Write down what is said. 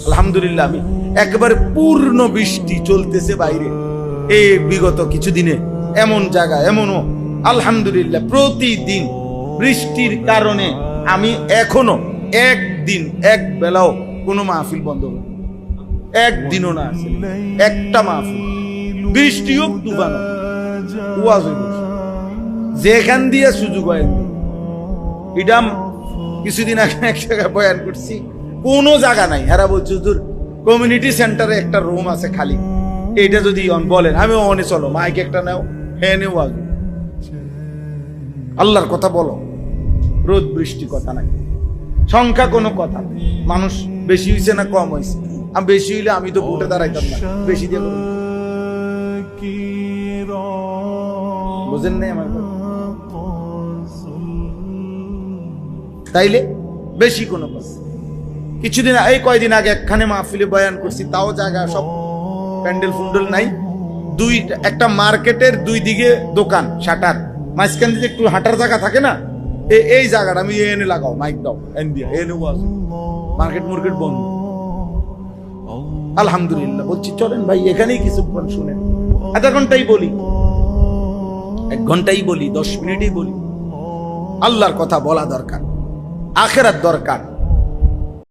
আলহামদুলিল্লাহ আমি একেবারে পূর্ণ বৃষ্টি চলতেছে বাইরে এই বিগত কিছুদিনে, এমন জায়গা এমনও আলহামদুলিল্লাহ প্রতিদিন বৃষ্টির কারণে আমি এখনো একদিন এক বেলাও কোনো মাহফিল বন্ধ করি, একদিনও না আছে একটা মাহফিল, বৃষ্টি হোক তুফান হোক, ওয়াজ হইব, যেখান দিয়ে সুযোগ হয়। এটা কিছুদিন আগে এক জায়গায় বয়ান করছি, কোনো জায়গা নাই, এরা বলছে হুজুর কমিউনিটি সেন্টারে একটা রুম আছে খালি, এইটা যদি বলেন, আমি অনে চলো মাইক একটা নাও, হ্যাঁ নেও, আজ আল্লাহর কথা বলো, রোদ বৃষ্টি কথা নাই, সংখ্যা কোনো কথা, মানুষ বেশি হয়েছে না কম হয়েছে, আমি বেশি হইলে আমি তো ভোটে দাঁড়াইতাম না, বেশি দিয়ে করুন, বুঝেন নাই আমার কথা? তাইলে বেশি কোনো কথা। কিছুদিন এই কয়দিন আগে একখানে মাহফিলে বয়ান করছি, তাও জায়গা সব প্যান্ডেল ফুন্ডেল নাই, একটা মার্কেটের দুই দিকে দোকান শাটার, মাঝখান দিকে একটু হাঁটার জায়গা থাকে না, এই জায়গাটা আমি এনে লাগাও, মাইক দাও, এন দিয়া এনে মার্কেট মার্কেট বন্ধ। আলহামদুলিল্লাহ বলছি চলেন ভাই এখানেই কিছুক্ষণ শুনেন, আধা ঘন্টাই বলি, 1 ঘন্টাই বলি, 10 মিনিটই বলি, আল্লাহর কথা বলা দরকার, আখিরাত দরকার।